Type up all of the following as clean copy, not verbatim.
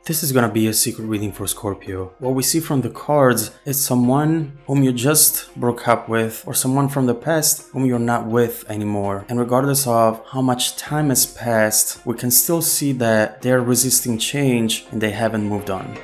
This is gonna be a secret reading for Scorpio. What we see from the cards is someone whom you just broke up with, or someone from the past whom you're not with anymore. And regardless of how much time has passed, we can still see that they're resisting change and they haven't moved on.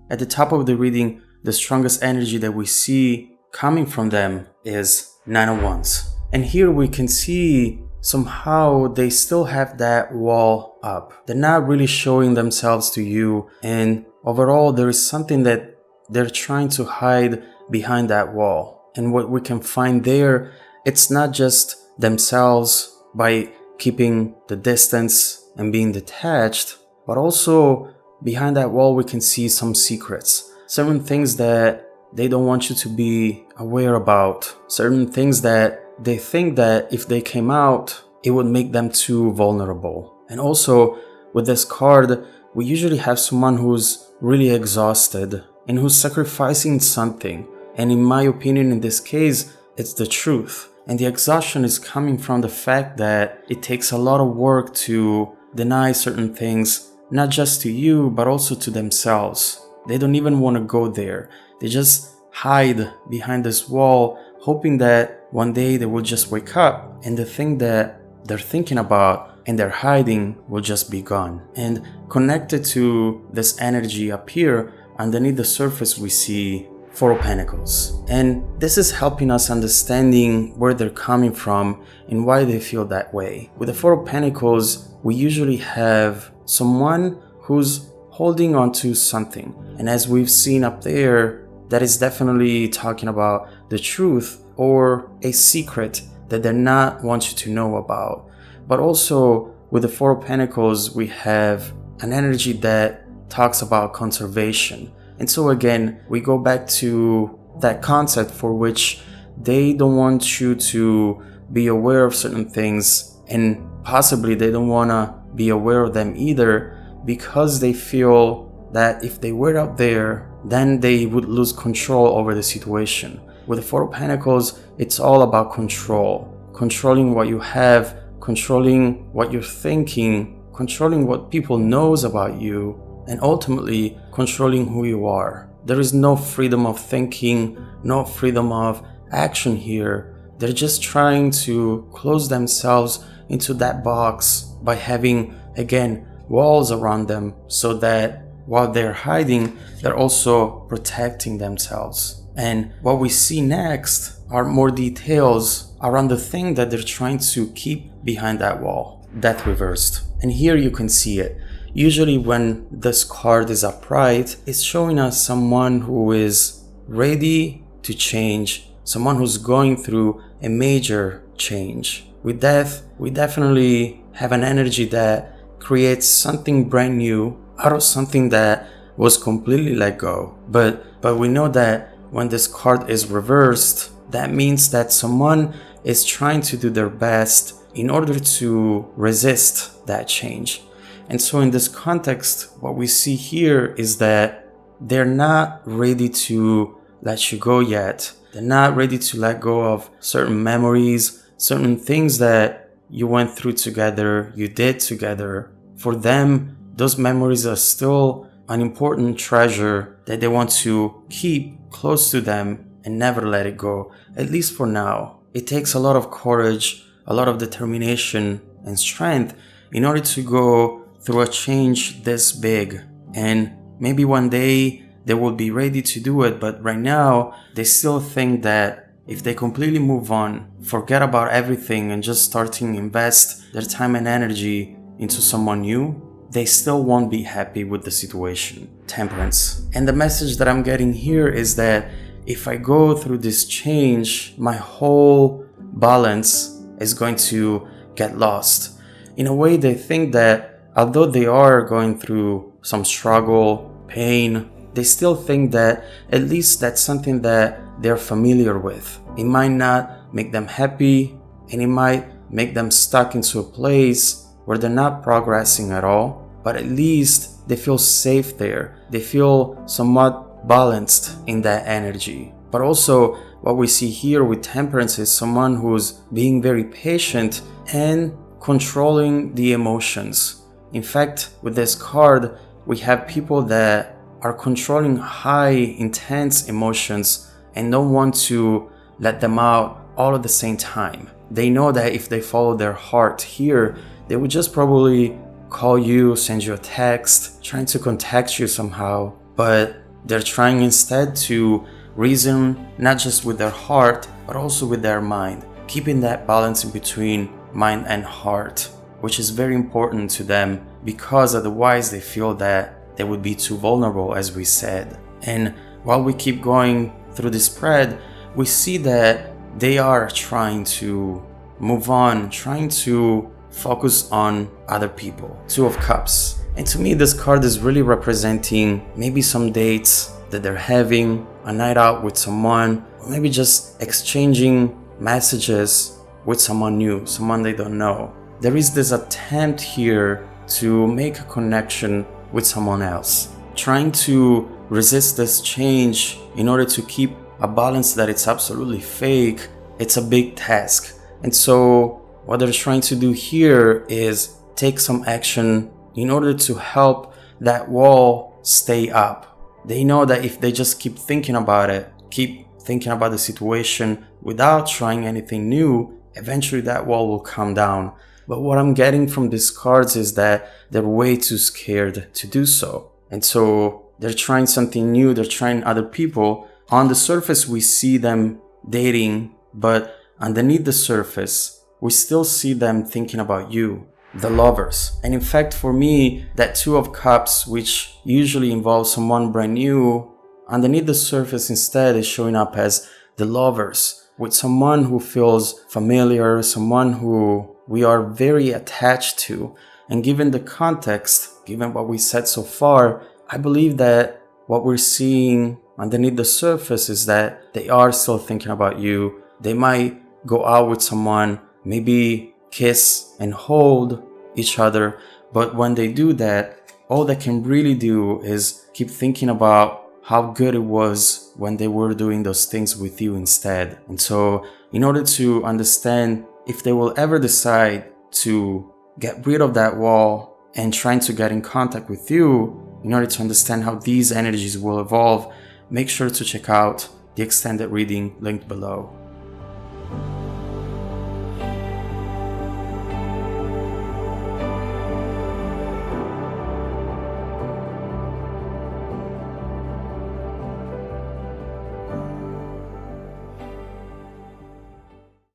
At the top of the reading, the strongest energy that we see coming from them is Nine of Wands. And here we can see somehow they still have that wall up. They're not really showing themselves to you, and overall there is something that they're trying to hide behind that wall. And what we can find there, it's not just themselves by keeping the distance and being detached, but also behind that wall we can see some secrets, certain things that they don't want you to be aware about, certain things that they think that if they came out, it would make them too vulnerable. And also, with this card, we usually have someone who's really exhausted and who's sacrificing something. And in my opinion, in this case, it's the truth. And the exhaustion is coming from the fact that it takes a lot of work to deny certain things, not just to you, but also to themselves. They don't even want to go there. They just hide behind this wall, hoping that one day they will just wake up and the thing that they're thinking about and they're hiding will just be gone. And connected to this energy up here, underneath the surface we see Four of Pentacles. And this is helping us understanding where they're coming from and why they feel that way. With the Four of Pentacles, we usually have someone who's holding on to something. And as we've seen up there, that is definitely talking about the truth or a secret that they not want you to know about. But also with the Four of Pentacles, we have an energy that talks about conservation. And so again, we go back to that concept for which they don't want you to be aware of certain things, and possibly they don't want to be aware of them either, because they feel that if they were up there, then they would lose control over the situation. With the Four of Pentacles, it's all about control. Controlling what you have, controlling what you're thinking, controlling what people knows about you, and ultimately controlling who you are. There is no freedom of thinking, no freedom of action here. They're just trying to close themselves into that box by having, again, walls around them, so that while they're hiding, they're also protecting themselves. And what we see next are more details around the thing that they're trying to keep behind that wall. Death reversed. And here you can see it. Usually when this card is upright, it's showing us someone who is ready to change, someone who's going through a major change. With death, we definitely have an energy that creates something brand new out of something that was completely let go. But we know that when this card is reversed, that means that someone is trying to do their best in order to resist that change. And so in this context, what we see here is that they're not ready to let you go yet. They're not ready to let go of certain memories, certain things that you went through together, you did together. For them, those memories are still an important treasure that they want to keep close to them and never let it go, at least for now. It takes a lot of courage, a lot of determination and strength in order to go through a change this big. And maybe one day they will be ready to do it, but right now they still think that if they completely move on, forget about everything and just starting invest their time and energy into someone new, they still won't be happy with the situation. Temperance. And the message that I'm getting here is that if I go through this change, my whole balance is going to get lost. In a way, they think that although they are going through some struggle, pain, they still think that at least that's something that they're familiar with. It might not make them happy, and it might make them stuck into a place where they're not progressing at all, but at least they feel safe there. They feel somewhat balanced in that energy. But also what we see here with temperance is someone who's being very patient and controlling the emotions. In fact, with this card, we have people that are controlling high, intense emotions and don't want to let them out all at the same time. They know that if they follow their heart here, they would just probably call you, send you a text, trying to contact you somehow, but they're trying instead to reason not just with their heart, but also with their mind, keeping that balance in between mind and heart, which is very important to them because otherwise they feel that they would be too vulnerable, as we said. And while we keep going through this spread, we see that they are trying to move on, trying to focus on other people. Two of Cups. And to me, this card is really representing maybe some dates that they're having, a night out with someone, or maybe just exchanging messages with someone new, someone they don't know. There is this attempt here to make a connection with someone else, trying to resist this change in order to keep a balance that it's absolutely fake. It's a big task. And so what they're trying to do here is take some action in order to help that wall stay up. They know that if they just keep thinking about it, keep thinking about the situation without trying anything new, eventually that wall will come down. But what I'm getting from these cards is that they're way too scared to do so. And so they're trying something new, they're trying other people. On the surface, we see them dating, but underneath the surface, we still see them thinking about you, the Lovers. And in fact, for me, that Two of Cups, which usually involves someone brand new, underneath the surface instead is showing up as the Lovers, with someone who feels familiar, someone who we are very attached to. And given the context, given what we said so far, I believe that what we're seeing underneath the surface is that they are still thinking about you. They might go out with someone, maybe kiss and hold each other, but when they do that, all they can really do is keep thinking about how good it was when they were doing those things with you instead. And so in order to understand if they will ever decide to get rid of that wall and trying to get in contact with you, in order to understand how these energies will evolve, make sure to check out the extended reading linked below.